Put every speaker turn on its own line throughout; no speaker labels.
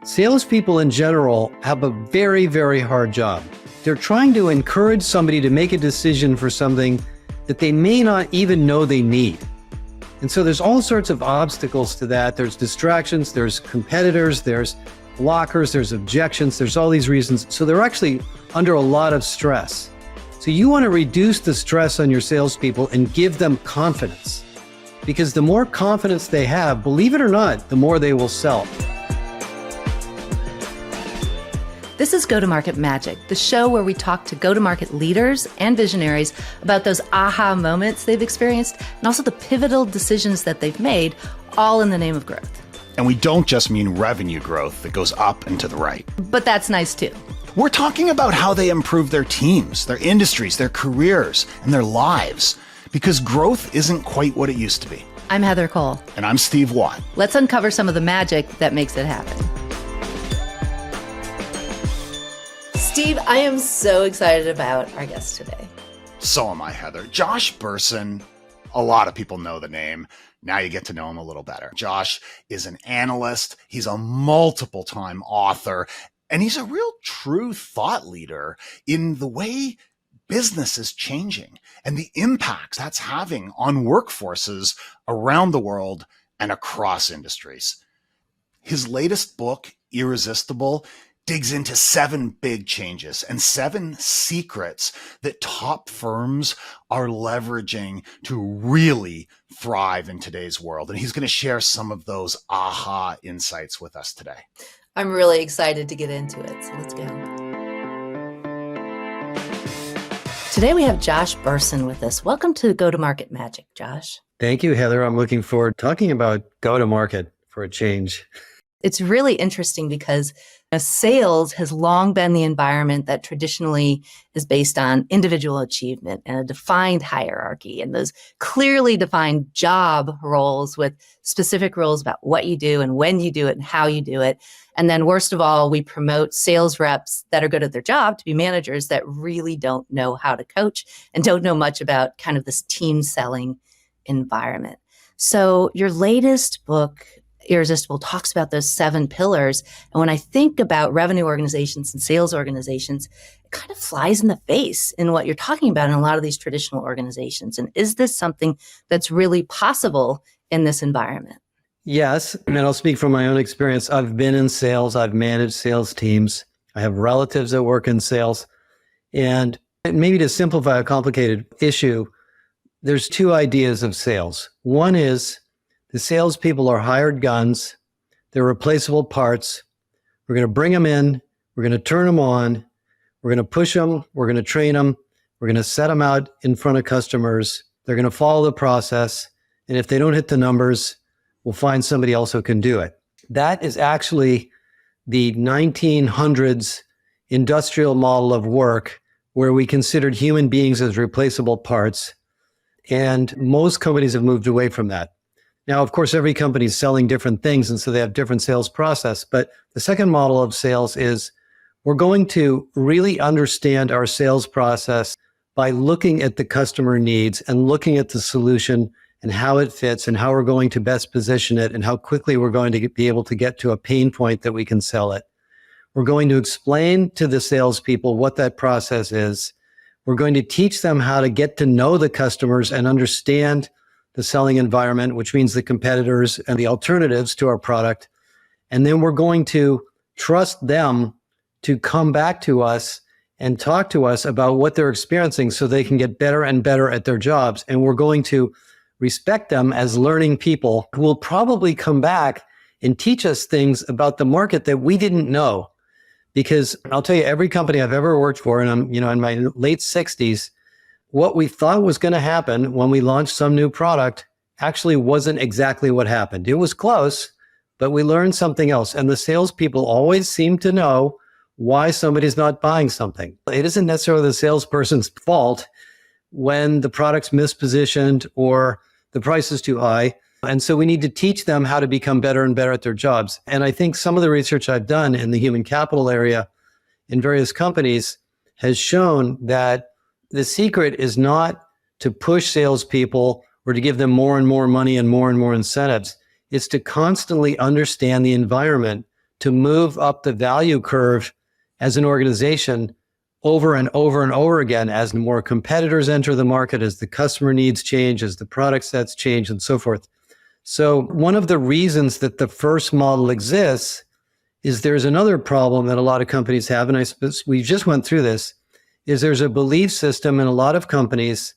Salespeople in general have a very, very hard job. They're trying to encourage somebody to make a decision for something that they may not even know they need. And so there's all sorts of obstacles to that. There's distractions, there's competitors, there's blockers, there's objections, there's all these reasons. So they're actually under a lot of stress. So you want to reduce the stress on your salespeople and give them confidence. Because the more confidence they have, believe it or not, the more they will sell.
This is Go-to-Market Magic, the show where we talk to go-to-market leaders and visionaries about those aha moments they've experienced and also the pivotal decisions that they've made, all in the name of growth.
And we don't just mean revenue growth that goes up and to the right.
But that's nice too.
We're talking about how they improve their teams, their industries, their careers, and their lives. Because growth isn't quite what it used to be.
I'm Heather Cole.
And I'm Steve Watt.
Let's uncover some of the magic that makes it happen. Steve, I am so excited about our guest today.
So am I, Heather. Josh Bersin, a lot of people know the name. Now you get to know him a little better. Josh is an analyst. He's a multiple-time author, and he's a real true thought leader in the way business is changing and the impacts that's having on workforces around the world and across industries. His latest book, Irresistible, digs into 7 big changes and 7 secrets that top firms are leveraging to really thrive in today's world. And he's going to share some of those aha insights with us today.
I'm really excited to get into it, so let's go. Today we have Josh Bersin with us. Welcome to Go-to-Market Magic, Josh.
Thank you, Heather. I'm looking forward to talking about go-to-market for a change.
It's really interesting because sales has long been the environment that traditionally is based on individual achievement and a defined hierarchy and those clearly defined job roles with specific rules about what you do and when you do it and how you do it. And then worst of all, we promote sales reps that are good at their job to be managers that really don't know how to coach and don't know much about kind of this team selling environment. So your latest book, Irresistible, talks about those 7 pillars. And when I think about revenue organizations and sales organizations, it kind of flies in the face in what you're talking about in a lot of these traditional organizations. And is this something that's really possible in this environment?
Yes, and I'll speak from my own experience. I've been in sales. I've managed sales teams. I have relatives that work in sales. And maybe to simplify a complicated issue, there's 2 ideas of sales. One is the salespeople are hired guns. They're replaceable parts. We're going to bring them in. We're going to turn them on. We're going to push them. We're going to train them. We're going to set them out in front of customers. They're going to follow the process. And if they don't hit the numbers, we'll find somebody else who can do it. That is actually the 1900s industrial model of work where we considered human beings as replaceable parts. And most companies have moved away from that. Now, of course, every company is selling different things, and so they have different sales process. But the second model of sales is we're going to really understand our sales process by looking at the customer needs and looking at the solution and how it fits and how we're going to best position it and how quickly we're going to be able to get to a pain point that we can sell it. We're going to explain to the salespeople what that process is. We're going to teach them how to get to know the customers and understand the selling environment, which means the competitors and the alternatives to our product. And then we're going to trust them to come back to us and talk to us about what they're experiencing so they can get better and better at their jobs. And we're going to respect them as learning people who will probably come back and teach us things about the market that we didn't know. Because I'll tell you, every company I've ever worked for, and I'm, in my late 60s, what we thought was going to happen when we launched some new product actually wasn't exactly what happened. It was close, but we learned something else. And the salespeople always seem to know why somebody's not buying something. It isn't necessarily the salesperson's fault when the product's mispositioned or the price is too high. And so we need to teach them how to become better and better at their jobs. And I think some of the research I've done in the human capital area in various companies has shown that the secret is not to push salespeople or to give them more and more money and more incentives. It's to constantly understand the environment to move up the value curve as an organization over and over and over again as more competitors enter the market, as the customer needs change, as the product sets change, and so forth. So one of the reasons that the first model exists is there's another problem that a lot of companies have, and we just went through this, is there's a belief system in a lot of companies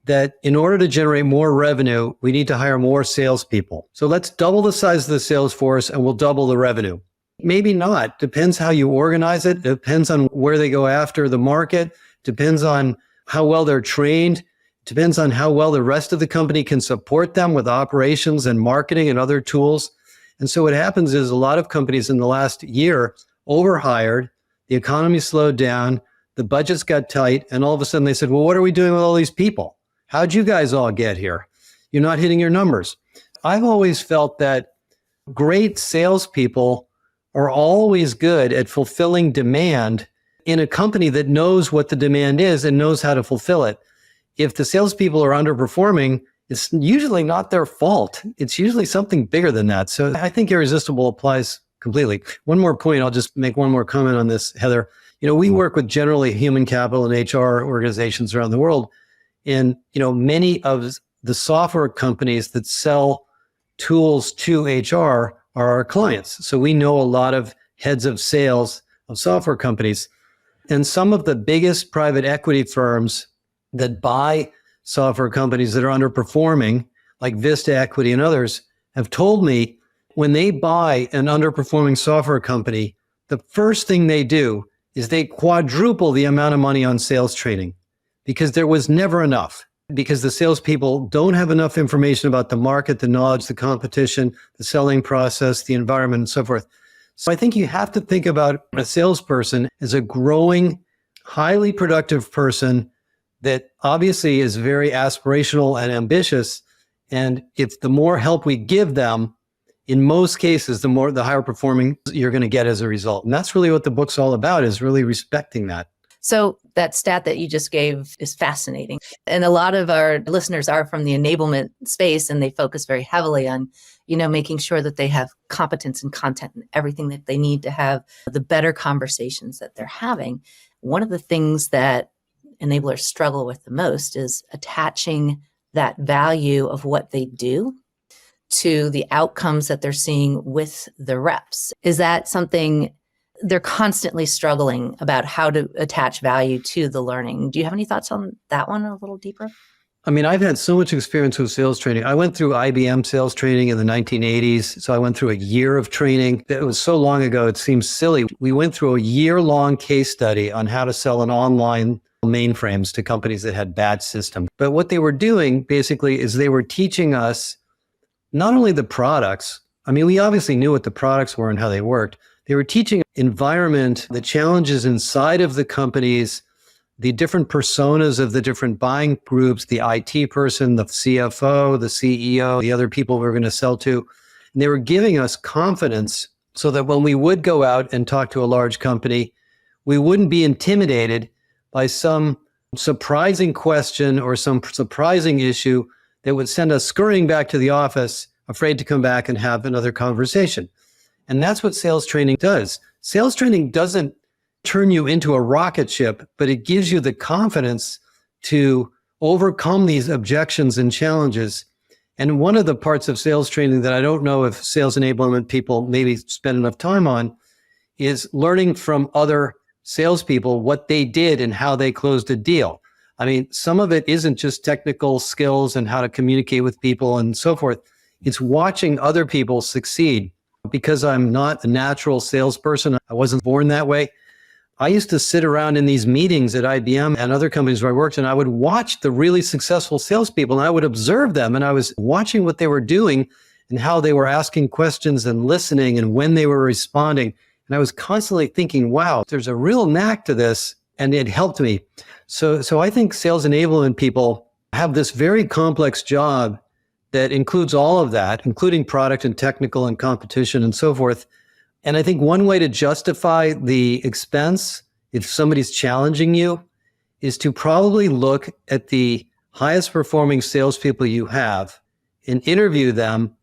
that in order to generate more revenue, we need to hire more salespeople. So let's double the size of the sales force and we'll double the revenue. Maybe not. Depends how you organize it. Depends on where they go after the market. Depends on how well they're trained. Depends on how well the rest of the company can support them with operations and marketing and other tools. And so what happens is a lot of companies in the last year overhired, the economy slowed down, the budgets got tight, and all of a sudden they said, well, what are we doing with all these people? How'd you guys all get here? You're not hitting your numbers. I've always felt that great salespeople are always good at fulfilling demand in a company that knows what the demand is and knows how to fulfill it. If the salespeople are underperforming, it's usually not their fault. It's usually something bigger than that. So I think irresistible applies completely. One more point, I'll just make one more comment on this, Heather. We work with generally human capital and HR organizations around the world. And, many of the software companies that sell tools to HR are our clients. So we know a lot of heads of sales of software companies. And some of the biggest private equity firms that buy software companies that are underperforming, like Vista Equity and others, have told me when they buy an underperforming software company, the first thing they do is they quadruple the amount of money on sales training because there was never enough. Because the salespeople don't have enough information about the market, the knowledge, the competition, the selling process, the environment, and so forth. So I think you have to think about a salesperson as a growing, highly productive person that obviously is very aspirational and ambitious. And if the more help we give them, in most cases, the higher performing you're going to get as a result. And that's really what the book's all about, is really respecting that.
So that stat that you just gave is fascinating. And a lot of our listeners are from the enablement space, and they focus very heavily on, making sure that they have competence and content and everything that they need to have the better conversations that they're having. One of the things that enablers struggle with the most is attaching that value of what they do to the outcomes that they're seeing with the reps. Is that something they're constantly struggling about, how to attach value to the learning? Do you have any thoughts on that one a little deeper?
I mean, I've had so much experience with sales training. I went through IBM sales training in the 1980s. So I went through a year of training. It was so long ago, it seems silly. We went through a year-long case study on how to sell an online mainframes to companies that had bad systems. But what they were doing basically is they were teaching us not only the products. I mean, we obviously knew what the products were and how they worked. They were teaching environment, the challenges inside of the companies, the different personas of the different buying groups, the IT person, the CFO, the CEO, the other people we're going to sell to. And they were giving us confidence so that when we would go out and talk to a large company, we wouldn't be intimidated by some surprising question or some surprising issue that would send us scurrying back to the office, afraid to come back and have another conversation. And that's what sales training does. Sales training doesn't turn you into a rocket ship, but it gives you the confidence to overcome these objections and challenges. And one of the parts of sales training that I don't know if sales enablement people maybe spend enough time on is learning from other salespeople what they did and how they closed a deal. I mean, some of it isn't just technical skills and how to communicate with people and so forth. It's watching other people succeed. Because I'm not a natural salesperson, I wasn't born that way. I used to sit around in these meetings at IBM and other companies where I worked, and I would watch the really successful salespeople, and I would observe them, and I was watching what they were doing and how they were asking questions and listening and when they were responding. And I was constantly thinking, wow, there's a real knack to this, and it helped me. So I think sales enablement people have this very complex job that includes all of that, including product and technical and competition and so forth. And I think one way to justify the expense, if somebody's challenging you, is to probably look at the highest performing salespeople you have and interview them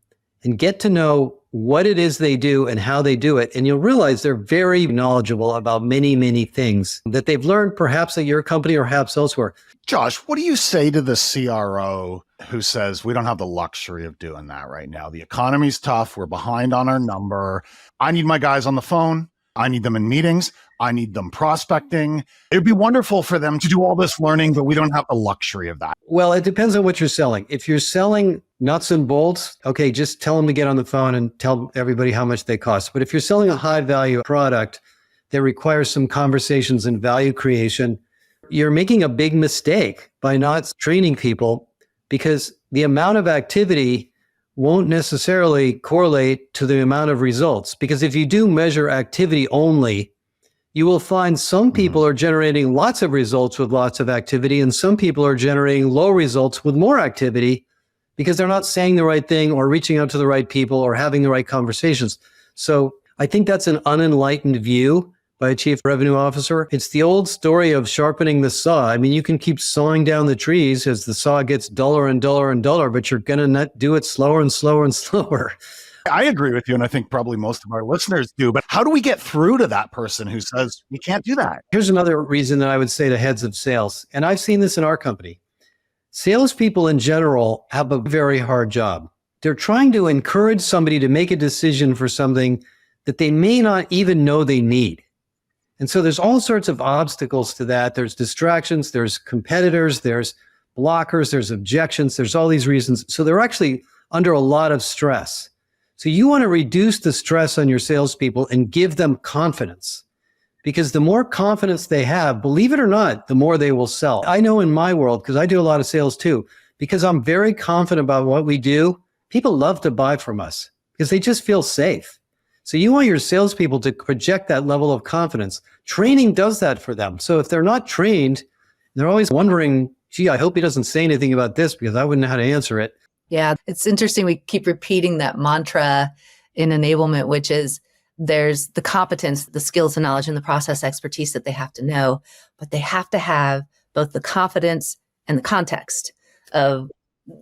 and get to know what it is they do and how they do it. And you'll realize they're very knowledgeable about many, many things that they've learned perhaps at your company or perhaps elsewhere.
Josh, what do you say to the CRO who says, we don't have the luxury of doing that right now? The economy's tough. We're behind on our number. I need my guys on the phone. I need them in meetings. I need them prospecting. It'd be wonderful for them to do all this learning, but we don't have the luxury of that.
Well, it depends on what you're selling. If you're selling nuts and bolts, okay, just tell them to get on the phone and tell everybody how much they cost. But if you're selling a high value product that requires some conversations and value creation, you're making a big mistake by not training people, because the amount of activity won't necessarily correlate to the amount of results. Because if you do measure activity only, you will find some people are generating lots of results with lots of activity, and some people are generating low results with more activity because they're not saying the right thing or reaching out to the right people or having the right conversations. So I think that's an unenlightened view by a chief revenue officer. It's the old story of sharpening the saw. I mean, you can keep sawing down the trees as the saw gets duller and duller and duller, but you're going to not do it slower and slower and slower.
I agree with you, and I think probably most of our listeners do. But how do we get through to that person who says, we can't do that?
Here's another reason that I would say to heads of sales, and I've seen this in our company. Salespeople in general have a very hard job. They're trying to encourage somebody to make a decision for something that they may not even know they need. And so there's all sorts of obstacles to that. There's distractions, there's competitors, there's blockers, there's objections, there's all these reasons. So they're actually under a lot of stress. So you want to reduce the stress on your salespeople and give them confidence, because the more confidence they have, believe it or not, the more they will sell. I know in my world, because I do a lot of sales too, because I'm very confident about what we do, people love to buy from us because they just feel safe. So you want your salespeople to project that level of confidence. Training does that for them. So if they're not trained, they're always wondering, gee, I hope he doesn't say anything about this because I wouldn't know how to answer it.
Yeah, it's interesting. We keep repeating that mantra in enablement, which is there's the competence, the skills, the knowledge, and the process expertise that they have to know, but they have to have both the confidence and the context of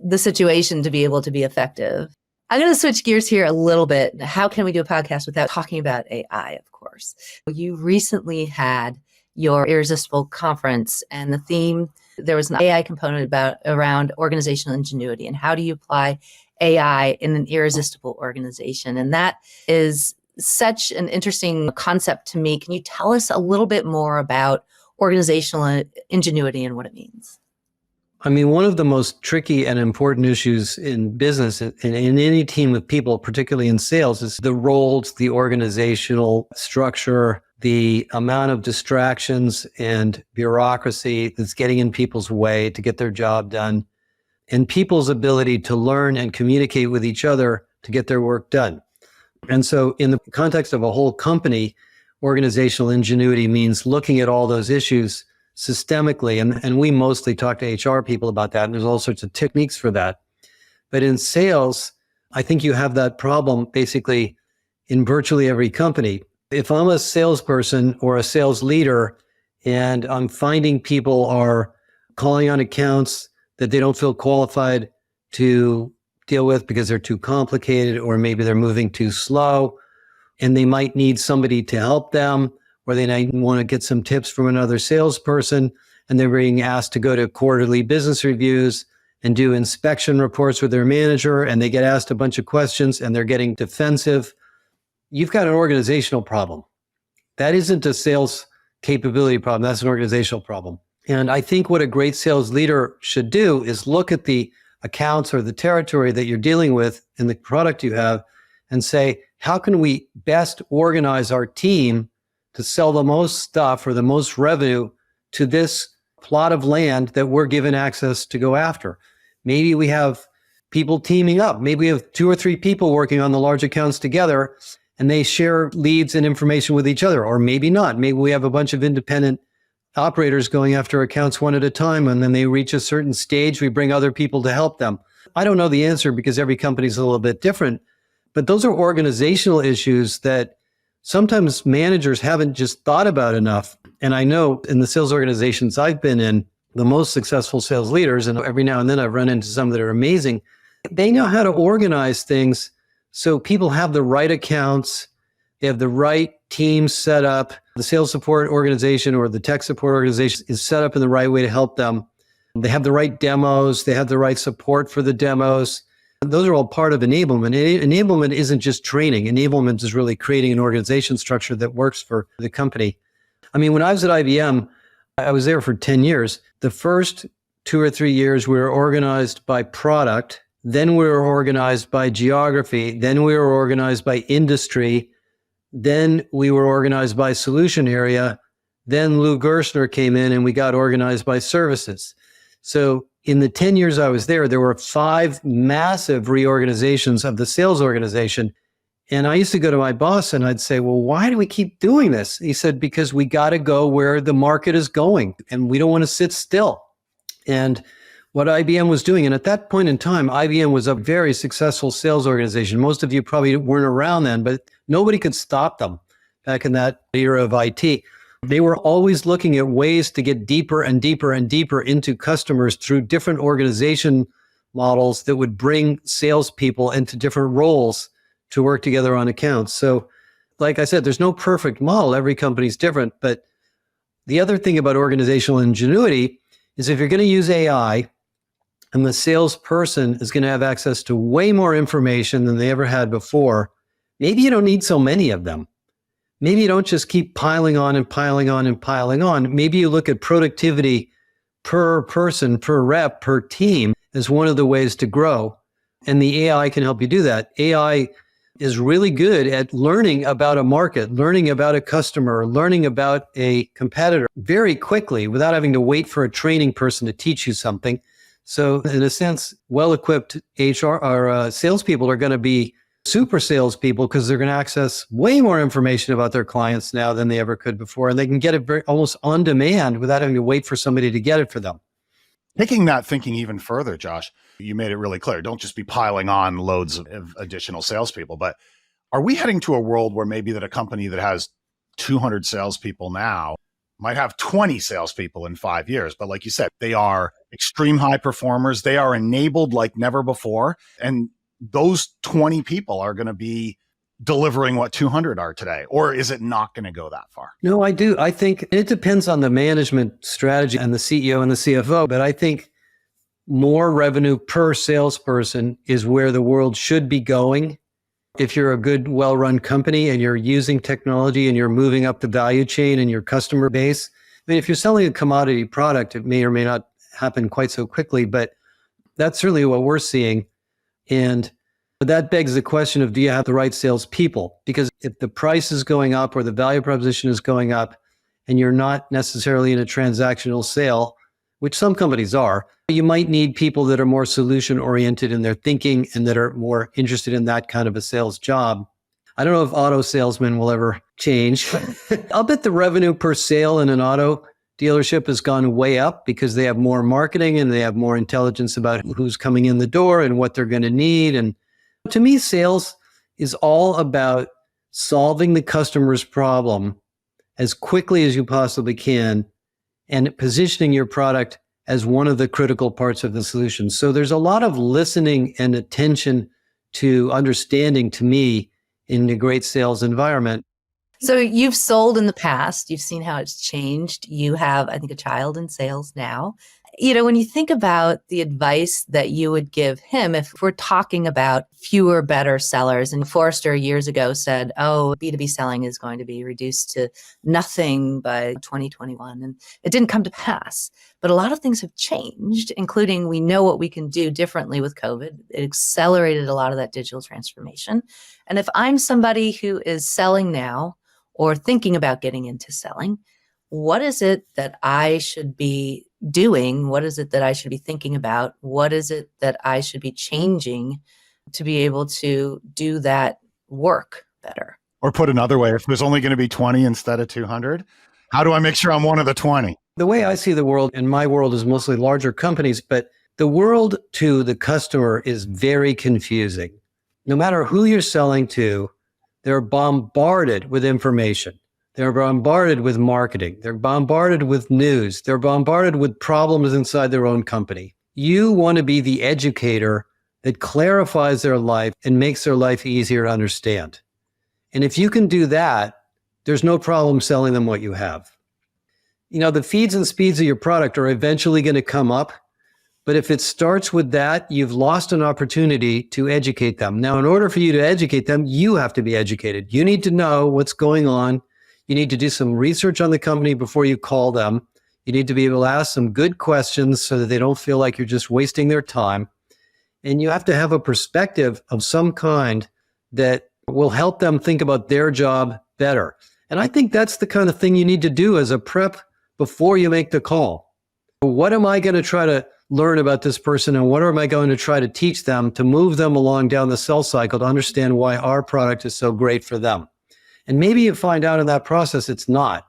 the situation to be able to be effective. I'm going to switch gears here a little bit. How can we do a podcast without talking about AI, of course? You recently had your Irresistible conference, and the theme, there was an AI component around organizational ingenuity and how do you apply AI in an irresistible organization. And that is such an interesting concept to me. Can you tell us a little bit more about organizational ingenuity and what it means?
I mean, one of the most tricky and important issues in business and in any team of people, particularly in sales, is the roles, the organizational structure, the amount of distractions and bureaucracy that's getting in people's way to get their job done, and people's ability to learn and communicate with each other to get their work done. And so in the context of a whole company, organizational ingenuity means looking at all those issues systemically. And we mostly talk to HR people about that. And there's all sorts of techniques for that. But in sales, I think you have that problem basically in virtually every company. If I'm a salesperson or a sales leader and I'm finding people are calling on accounts that they don't feel qualified to deal with because they're too complicated, or maybe they're moving too slow, and they might need somebody to help them, or they might want to get some tips from another salesperson, and they're being asked to go to quarterly business reviews and do inspection reports with their manager, and they get asked a bunch of questions and they're getting defensive. You've got an organizational problem. That isn't a sales capability problem. That's an organizational problem. And I think what a great sales leader should do is look at the accounts or the territory that you're dealing with and the product you have and say, how can we best organize our team to sell the most stuff or the most revenue to this plot of land that we're given access to go after? Maybe we have people teaming up. Maybe we have 2 or 3 people working on the large accounts together and they share leads and information with each other. Or maybe not. Maybe we have a bunch of independent operators going after accounts one at a time, and then they reach a certain stage, we bring other people to help them. I don't know the answer because every company is a little bit different, but those are organizational issues that sometimes managers haven't just thought about enough. And I know in the sales organizations I've been in, the most successful sales leaders, and every now and then I've run into some that are amazing, they know how to organize things So people have the right accounts, they have the right teams set up. The sales support organization or the tech support organization is set up in the right way to help them. They have the right demos, they have the right support for the demos. Those are all part of enablement. Enablement isn't just training. Enablement is really creating an organization structure that works for the company. I mean, when I was at IBM, I was there for 10 years. The first 2 or 3 years, we were organized by product. Then we were organized by geography. Then we were organized by industry. Then we were organized by solution area. Then Lou Gerstner came in and we got organized by services. So in the 10 years I was there were 5 massive reorganizations of the sales organization. And I used to go to my boss and I'd say, well, why do we keep doing this? He said, because we got to go where the market is going and we don't want to sit still. And what IBM was doing, and at that point in time, IBM was a very successful sales organization. Most of you probably weren't around then, but nobody could stop them back in that era of IT. They were always looking at ways to get deeper and deeper and deeper into customers through different organization models that would bring salespeople into different roles to work together on accounts. So, like I said, there's no perfect model. Every company's different. But the other thing about organizational ingenuity is if you're going to use AI, and the salesperson is going to have access to way more information than they ever had before, maybe you don't need so many of them. Maybe you don't just keep piling on and piling on and piling on. Maybe you look at productivity per person, per rep, per team as one of the ways to grow. And the AI can help you do that. AI is really good at learning about a market, learning about a customer, learning about a competitor very quickly without having to wait for a training person to teach you something. So in a sense, well-equipped HR or salespeople are going to be super salespeople because they're going to access way more information about their clients now than they ever could before. And they can get it almost on demand without having to wait for somebody to get it for them.
Taking that thinking even further, Josh, you made it really clear. Don't just be piling on loads of additional salespeople. But are we heading to a world where maybe that a company that has 200 salespeople now might have 20 salespeople in 5 years? But like you said, they are extreme high performers. They are enabled like never before. And those 20 people are going to be delivering what 200 are today. Or is it not going to go that far?
No, I do. I think it depends on the management strategy and the CEO and the CFO. But I think more revenue per salesperson is where the world should be going. If you're a good, well-run company and you're using technology and you're moving up the value chain in your customer base, I mean, if you're selling a commodity product, it may or may not happen quite so quickly, but that's certainly what we're seeing. And that begs the question of, do you have the right salespeople? Because if the price is going up or the value proposition is going up and you're not necessarily in a transactional sale, which some companies are, you might need people that are more solution oriented in their thinking and that are more interested in that kind of a sales job. I don't know if auto salesmen will ever change. I'll bet the revenue per sale in an auto dealership has gone way up because they have more marketing and they have more intelligence about who's coming in the door and what they're going to need. And to me, sales is all about solving the customer's problem as quickly as you possibly can and positioning your product as one of the critical parts of the solution. So there's a lot of listening and attention to understanding, to me, in a great sales environment.
So you've sold in the past. You've seen how it's changed. You have, I think, a child in sales now. You know, when you think about the advice that you would give him, if we're talking about fewer, better sellers, and Forrester years ago said, oh, B2B selling is going to be reduced to nothing by 2021. And it didn't come to pass. But a lot of things have changed, including we know what we can do differently with COVID. It accelerated a lot of that digital transformation. And if I'm somebody who is selling now or thinking about getting into selling, what is it that I should be doing? What is it that I should be thinking about? What is it that I should be changing to be able to do that work better?
Or put another way, if there's only going to be 20 instead of 200, how do I make sure I'm one of the 20?
The way I see the world, and my world is mostly larger companies, but the world to the customer is very confusing. No matter who you're selling to, they're bombarded with information. They're bombarded with marketing. They're bombarded with news. They're bombarded with problems inside their own company. You want to be the educator, that clarifies their life and makes their life easier to understand. And if you can do that, there's no problem selling them what you have. The feeds and speeds of your product are eventually going to come up. But if it starts with that, you've lost an opportunity to educate them. Now, in order for you to educate them, you have to be educated. You need to know what's going on. You need to do some research on the company before you call them. You need to be able to ask some good questions so that they don't feel like you're just wasting their time. And you have to have a perspective of some kind that will help them think about their job better. And I think that's the kind of thing you need to do as a prep before you make the call. What am I going to try to learn about this person, and what am I going to try to teach them to move them along down the sales cycle to understand why our product is so great for them? And maybe you find out in that process it's not.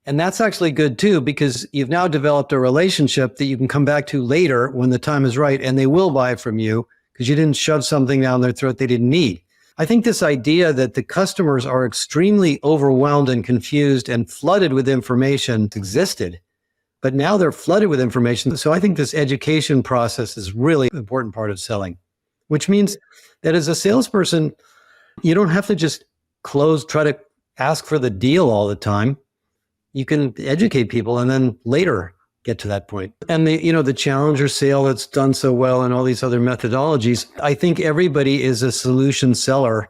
And that's actually good too, because you've now developed a relationship that you can come back to later when the time is right, and they will buy from you because you didn't shove something down their throat they didn't need. I think this idea that the customers are extremely overwhelmed and confused and flooded with information existed, but now they're flooded with information. So I think this education process is really an important part of selling, which means that as a salesperson, you don't have to just try to ask for the deal all the time. You can educate people and then later get to that point. And the challenger sale that's done so well and all these other methodologies, I think everybody is a solution seller,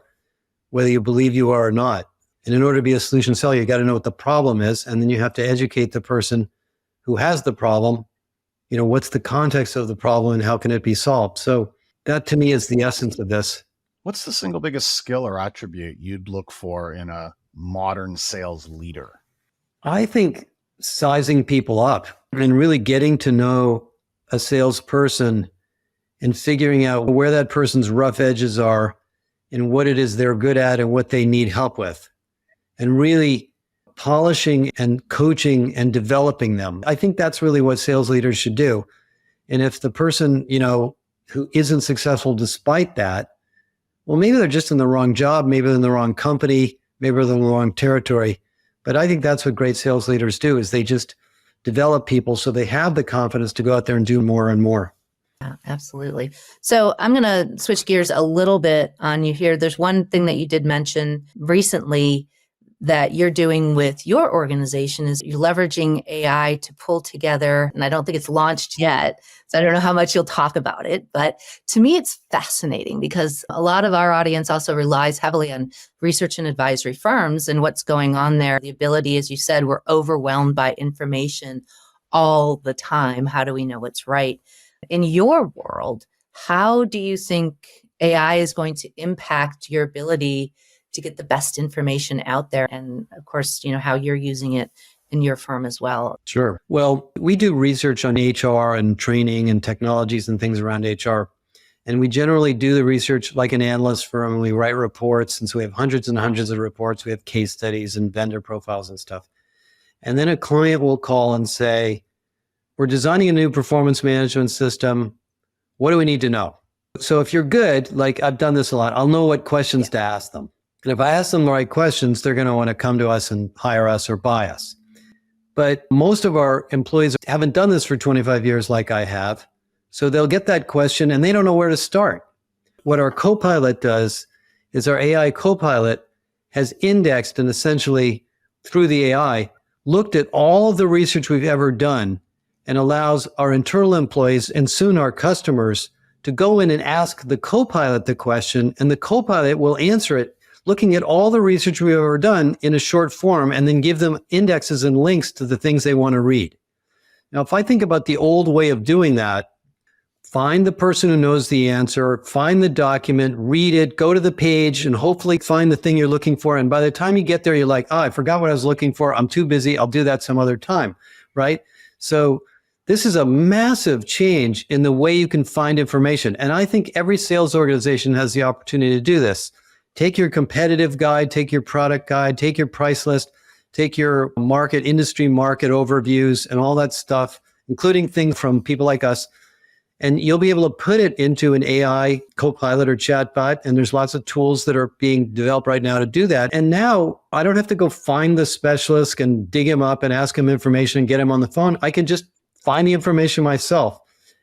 whether you believe you are or not. And in order to be a solution seller, you got to know what the problem is. And then you have to educate the person who has the problem, what's the context of the problem and how can it be solved? So that to me is the essence of this.
What's the single biggest skill or attribute you'd look for in a modern sales leader?
I think sizing people up and really getting to know a salesperson and figuring out where that person's rough edges are and what it is they're good at and what they need help with. And really polishing and coaching and developing them. I think that's really what sales leaders should do. And if the person, who isn't successful despite that, well, maybe they're just in the wrong job, maybe they're in the wrong company, maybe they're in the wrong territory. But I think that's what great sales leaders do, is they just develop people so they have the confidence to go out there and do more and more.
Yeah, absolutely. So I'm going to switch gears a little bit on you here. There's one thing that you did mention recently that you're doing with your organization is you're leveraging AI to pull together, and I don't think it's launched yet, so I don't know how much you'll talk about it, but to me, it's fascinating because a lot of our audience also relies heavily on research and advisory firms and what's going on there. The ability, as you said, we're overwhelmed by information all the time. How do we know what's right? In your world, how do you think AI is going to impact your ability to get the best information out there? And of course, how you're using it in your firm as well.
Sure. Well, we do research on HR and training and technologies and things around HR. And we generally do the research like an analyst firm. We write reports. And so we have hundreds and hundreds of reports. We have case studies and vendor profiles and stuff. And then a client will call and say, we're designing a new performance management system. What do we need to know? So if you're good, like I've done this a lot, I'll know what questions to ask them. And if I ask them the right questions, they're going to want to come to us and hire us or buy us. But most of our employees haven't done this for 25 years like I have. So they'll get that question and they don't know where to start. What our Copilot does is our AI Copilot has indexed and essentially through the AI looked at all of the research we've ever done and allows our internal employees and soon our customers to go in and ask the Copilot the question, and the Copilot will answer it looking at all the research we've ever done in a short form and then give them indexes and links to the things they want to read. Now, if I think about the old way of doing that, find the person who knows the answer, find the document, read it, go to the page, and hopefully find the thing you're looking for. And by the time you get there, you're like, I forgot what I was looking for. I'm too busy. I'll do that some other time, right? So this is a massive change in the way you can find information. And I think every sales organization has the opportunity to do this. Take your competitive guide, take your product guide, take your price list, take your industry market overviews and all that stuff, including things from people like us. And you'll be able to put it into an AI Copilot or chatbot. And there's lots of tools that are being developed right now to do that. And now I don't have to go find the specialist and dig him up and ask him information and get him on the phone. I can just find the information myself.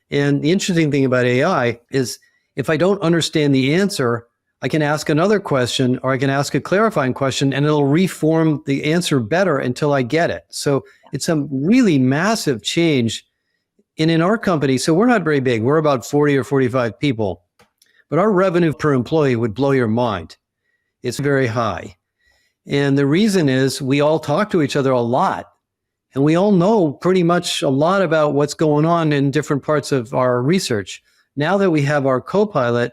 And the interesting thing about AI is If I don't understand the answer, I can ask another question or I can ask a clarifying question and it'll reform the answer better until I get it. So it's a really massive change. And in our company, so we're not very big. We're about 40 or 45 people, but our revenue per employee would blow your mind. It's very high. And the reason is we all talk to each other a lot. And we all know pretty much a lot about what's going on in different parts of our research. Now that we have our co-pilot,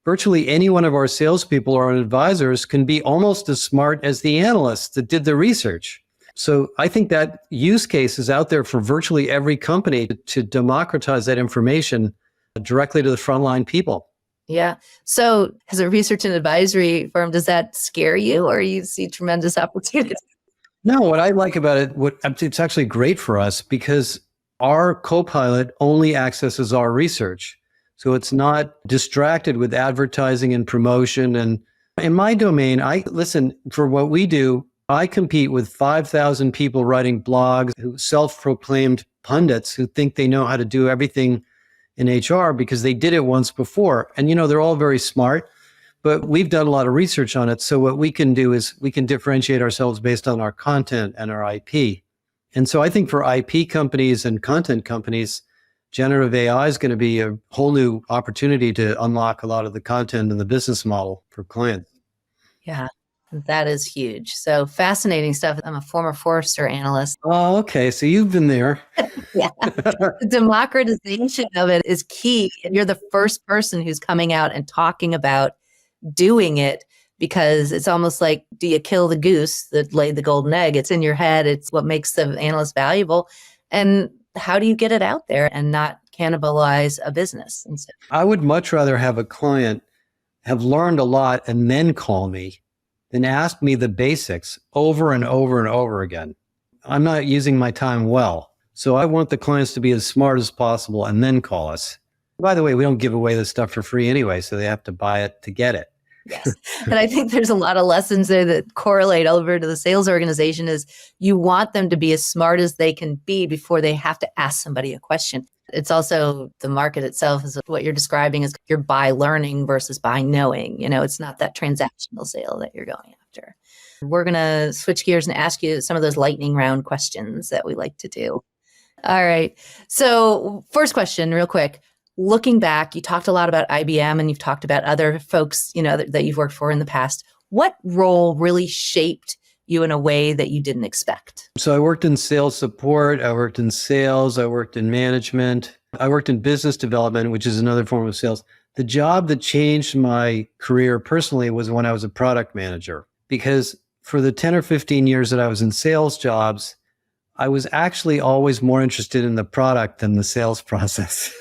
virtually any one of our salespeople or our advisors can be almost as smart as the analysts that did the research. So I think that use case is out there for virtually every company to democratize that information directly to the frontline people.
Yeah. So as a research and advisory firm, does that scare you or you see tremendous opportunity?
No, what I like about it, it's actually great for us because our co-pilot only accesses our research. So it's not distracted with advertising and promotion. And in my domain, for what we do, I compete with 5,000 people writing blogs, who self-proclaimed pundits who think they know how to do everything in HR because they did it once before. And, they're all very smart. But we've done a lot of research on it. So what we can do is we can differentiate ourselves based on our content and our IP. And so I think for IP companies and content companies, generative AI is going to be a whole new opportunity to unlock a lot of the content and the business model for clients.
Yeah, that is huge. So fascinating stuff. I'm a former Forrester analyst.
Oh, okay. So you've been there.
Yeah. The democratization of it is key. And you're the first person who's coming out and talking about doing it, because it's almost like, do you kill the goose that laid the golden egg? It's in your head. It's what makes the analyst valuable. And how do you get it out there and not cannibalize a business? And so,
I would much rather have a client have learned a lot and then call me than ask me the basics over and over and over again. I'm not using my time well. So I want the clients to be as smart as possible and then call us. By the way, we don't give away this stuff for free anyway, so they have to buy it to get it.
yes. And I think there's a lot of lessons there that correlate over to the sales organization is you want them to be as smart as they can be before they have to ask somebody a question. It's also the market itself is what you're describing is you're by learning versus by knowing. It's not that transactional sale that you're going after. We're going to switch gears and ask you some of those lightning round questions that we like to do. All right. So first question, real quick. Looking back, you talked a lot about IBM and you've talked about other folks, that you've worked for in the past. What role really shaped you in a way that you didn't expect?
So I worked in sales support. I worked in sales. I worked in management. I worked in business development, which is another form of sales. The job that changed my career personally was when I was a product manager, because for the 10 or 15 years that I was in sales jobs, I was actually always more interested in the product than the sales process.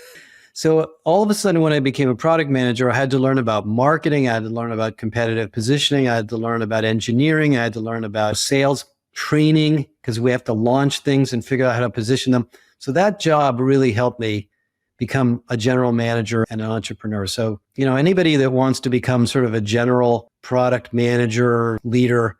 So all of a sudden, when I became a product manager, I had to learn about marketing. I had to learn about competitive positioning. I had to learn about engineering. I had to learn about sales training because we have to launch things and figure out how to position them. So that job really helped me become a general manager and an entrepreneur. So, anybody that wants to become sort of a general product manager, leader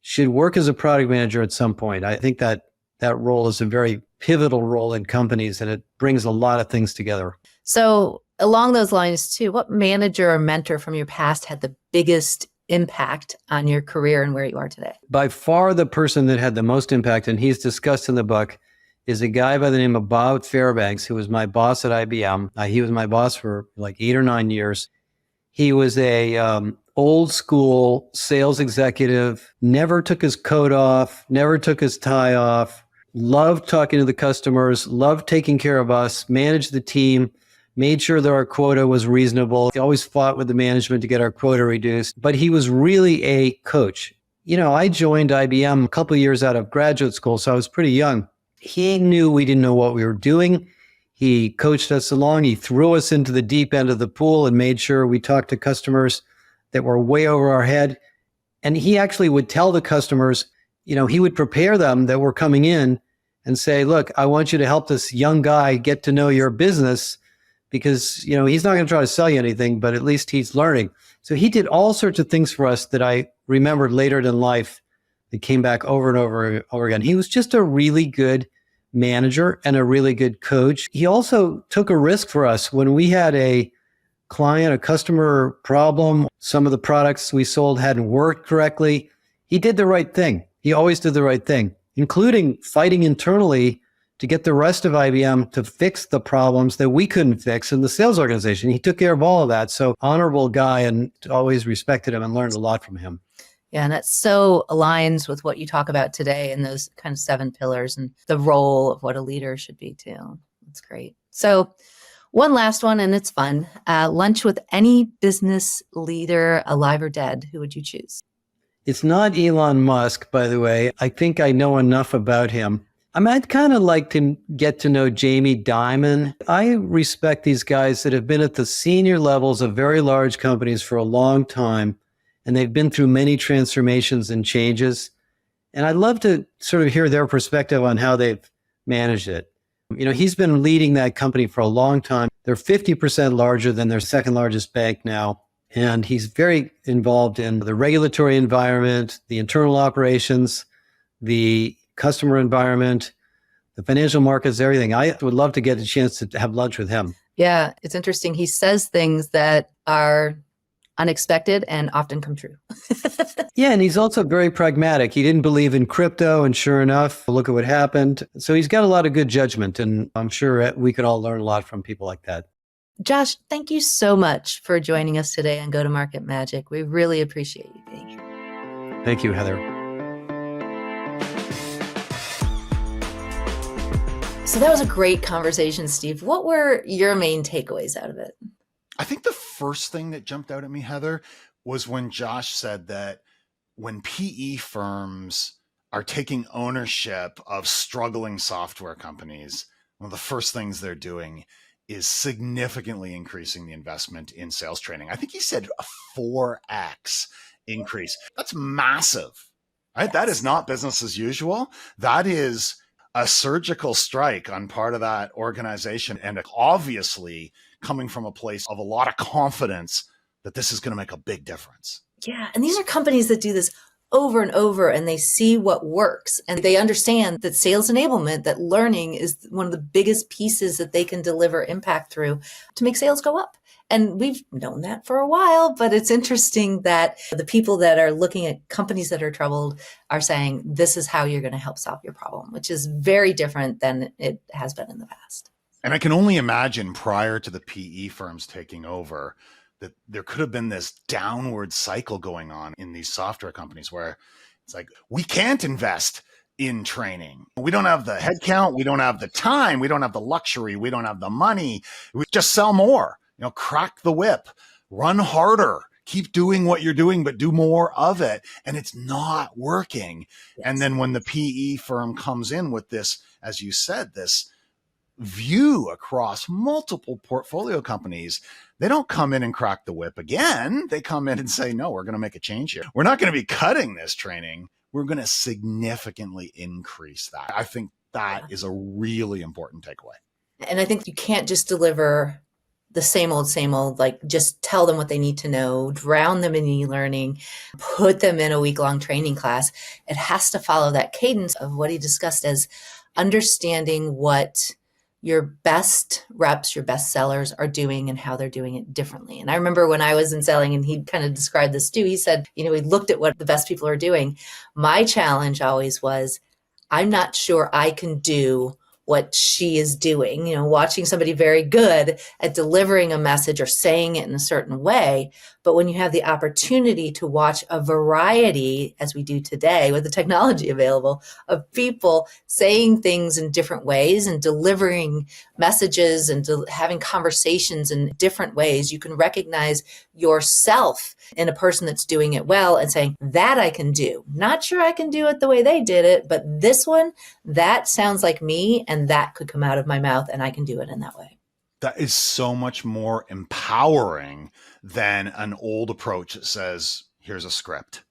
should work as a product manager at some point. I think that role is a very pivotal role in companies and it brings a lot of things together.
So along those lines too, what manager or mentor from your past had the biggest impact on your career and where you are today?
By far the person that had the most impact, and he's discussed in the book, is a guy by the name of Bob Fairbanks, who was my boss at IBM. He was my boss for like 8 or 9 years. He was a old school sales executive, never took his coat off, never took his tie off, loved talking to the customers, loved taking care of us, managed the team, made sure that our quota was reasonable. He always fought with the management to get our quota reduced, but he was really a coach. I joined IBM a couple of years out of graduate school, so I was pretty young. He knew we didn't know what we were doing. He coached us along. He threw us into the deep end of the pool and made sure we talked to customers that were way over our head. And he actually would tell the customers, he would prepare them that were coming in and say, look, I want you to help this young guy get to know your business because, he's not going to try to sell you anything, but at least he's learning. So he did all sorts of things for us that I remembered later in life that came back over and over again. He was just a really good manager and a really good coach. He also took a risk for us when we had a client, a customer problem, some of the products we sold hadn't worked correctly, he did the right thing. He always did the right thing, including fighting internally to get the rest of IBM to fix the problems that we couldn't fix in the sales organization. He took care of all of that. So honorable guy, and always respected him and learned a lot from him.
Yeah, and that so aligns with what you talk about today and those kind of 7 pillars and the role of what a leader should be too. That's great. So one last one, and it's fun. Lunch with any business leader, alive or dead. Who would you choose?
It's not Elon Musk, by the way. I think I know enough about him. I'd kind of like to get to know Jamie Dimon. I respect these guys that have been at the senior levels of very large companies for a long time, and they've been through many transformations and changes. And I'd love to sort of hear their perspective on how they've managed it. He's been leading that company for a long time. They're 50% larger than their second largest bank now. And he's very involved in the regulatory environment, the internal operations, the customer environment, the financial markets, everything. I would love to get a chance to have lunch with him.
Yeah, it's interesting. He says things that are unexpected and often come true.
Yeah, and he's also very pragmatic. He didn't believe in crypto, and sure enough, look at what happened. So he's got a lot of good judgment, and I'm sure we could all learn a lot from people like that.
Josh, thank you so much for joining us today on Go to Market Magic. We really appreciate you being here.
Thank you, Heather.
So that was a great conversation, Steve. What were your main takeaways out of it?
I think the first thing that jumped out at me, Heather, was when Josh said that when PE firms are taking ownership of struggling software companies, one of the first things they're doing is significantly increasing the investment in sales training. I think he said a 4x increase. That's massive, right? Yes. That is not business as usual. That is a surgical strike on part of that organization. And obviously coming from a place of a lot of confidence that this is going to make a big difference.
Yeah. And these are companies that do this over and over, and they see what works, and they understand that sales enablement, that learning is one of the biggest pieces that they can deliver impact through to make sales go up. And we've known that for a while, but it's interesting that the people that are looking at companies that are troubled are saying, this is how you're going to help solve your problem, which is very different than it has been in the past.
And I can only imagine prior to the PE firms taking over, that there could have been this downward cycle going on in these software companies where it's like, we can't invest in training. We don't have the headcount. We don't have the time. We don't have the luxury. We don't have the money. We just sell more, crack the whip, run harder, keep doing what you're doing, but do more of it. And it's not working. Yes. And then when the PE firm comes in with this, as you said, this view across multiple portfolio companies, they don't come in and crack the whip again. They come in and say, no, we're going to make a change here. We're not going to be cutting this training. We're going to significantly increase that. I think that is a really important takeaway.
And I think you can't just deliver the same old, like just tell them what they need to know, drown them in e-learning, put them in a week-long training class. It has to follow that cadence of what he discussed as understanding what your best reps, your best sellers are doing and how they're doing it differently. And I remember when I was in selling and he kind of described this too, he said, he looked at what the best people are doing. My challenge always was, I'm not sure I can do what she is doing, watching somebody very good at delivering a message or saying it in a certain way. But when you have the opportunity to watch a variety, as we do today with the technology available, of people saying things in different ways and delivering messages and having conversations in different ways, you can recognize yourself in a person that's doing it well and saying, that I can do. Not sure I can do it the way they did it, but this one, that sounds like me, and that could come out of my mouth, and I can do it in that way.
That is so much more empowering than an old approach that says, here's a script,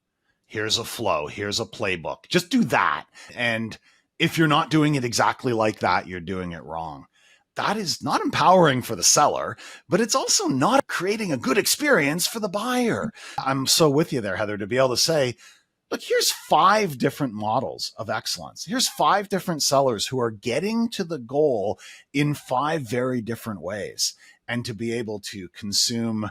here's a flow, here's a playbook. Just do that. And if you're not doing it exactly like that, you're doing it wrong. That is not empowering for the seller, but it's also not creating a good experience for the buyer. I'm so with you there, Heather, to be able to say, look, here's 5 different models of excellence. Here's 5 different sellers who are getting to the goal in 5 very different ways. and to be able to consume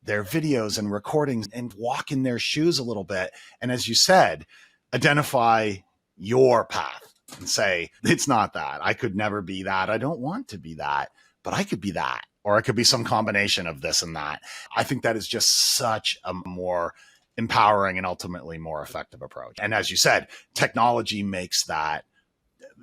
their videos and recordings and walk in their shoes a little bit. And as you said, identify your path and say, it's not that. I could never be that. I don't want to be that, but I could be that, or I could be some combination of this and that. I think that is just such a more empowering and ultimately more effective approach. And as you said, technology makes that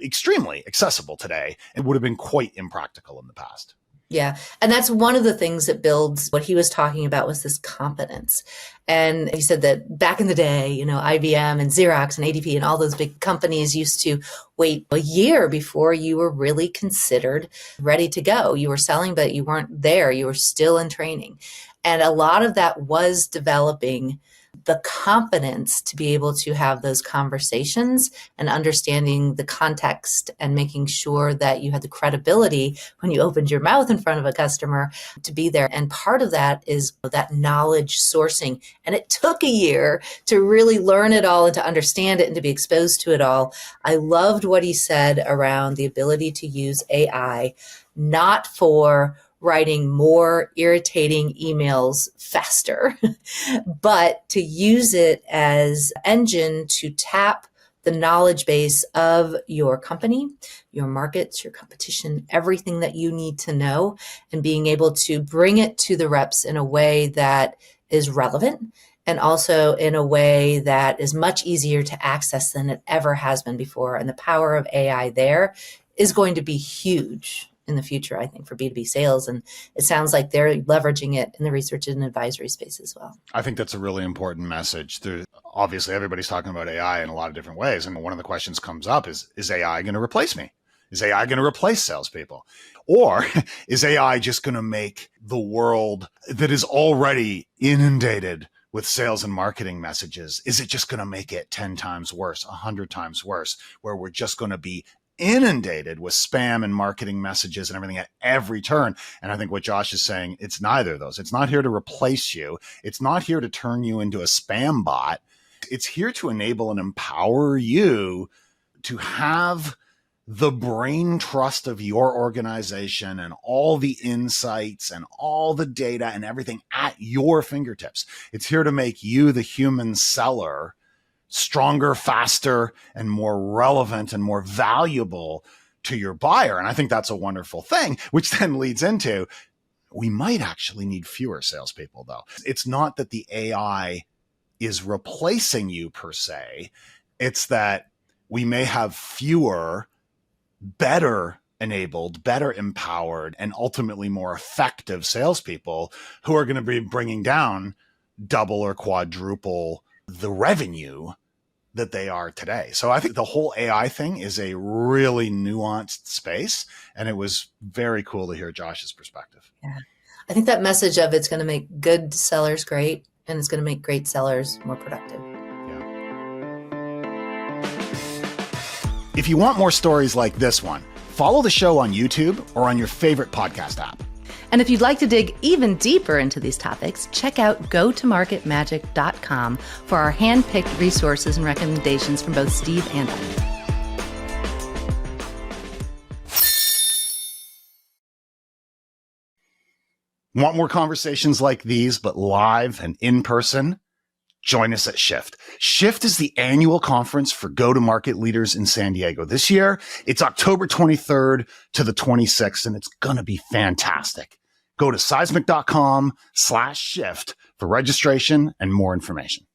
extremely accessible today. It would have been quite impractical in the past.
Yeah. And that's one of the things that builds what he was talking about was this competence. And he said that back in the day, IBM and Xerox and ADP and all those big companies used to wait a year before you were really considered ready to go. You were selling, but you weren't there. You were still in training. And a lot of that was developing the confidence to be able to have those conversations and understanding the context and making sure that you had the credibility when you opened your mouth in front of a customer to be there. And part of that is that knowledge sourcing. And it took a year to really learn it all and to understand it and to be exposed to it all. I loved what he said around the ability to use AI, not for writing more irritating emails faster, but to use it as engine to tap the knowledge base of your company, your markets, your competition, everything that you need to know, and being able to bring it to the reps in a way that is relevant and also in a way that is much easier to access than it ever has been before. And the power of AI there is going to be huge in the future, I think, for B2B sales. And it sounds like they're leveraging it in the research and advisory space as well.
I think that's a really important message. Obviously, everybody's talking about AI in a lot of different ways. And one of the questions comes up is AI going to replace me? Is AI going to replace salespeople? Or is AI just going to make the world that is already inundated with sales and marketing messages, is it just going to make it 10 times worse, 100 times worse, where we're just going to be inundated with spam and marketing messages and everything at every turn? And I think what Josh is saying, it's neither of those. It's not here to replace you. It's not here to turn you into a spam bot. It's here to enable and empower you to have the brain trust of your organization and all the insights and all the data and everything at your fingertips. It's here to make you, the human seller, stronger, faster, and more relevant and more valuable to your buyer. And I think that's a wonderful thing, which then leads into, we might actually need fewer salespeople, though. It's not that the AI is replacing you per se. It's that we may have fewer, better enabled, better empowered, and ultimately more effective salespeople who are going to be bringing down double or quadruple the revenue that they are today. So I think the whole AI thing is a really nuanced space, and it was very cool to hear Josh's perspective.
Yeah. I think that message of it's going to make good sellers great, and it's going to make great sellers more productive.
Yeah. If you want more stories like this one, follow the show on YouTube or on your favorite podcast app.
And if you'd like to dig even deeper into these topics, check out gotomarketmagic.com for our hand-picked resources and recommendations from both Steve and I.
Want more conversations like these, but live and in person? Join us at Shift. Shift is the annual conference for go-to-market leaders in San Diego. This year, it's October 23rd to the 26th, and it's going to be fantastic. Go to seismic.com/shift for registration and more information.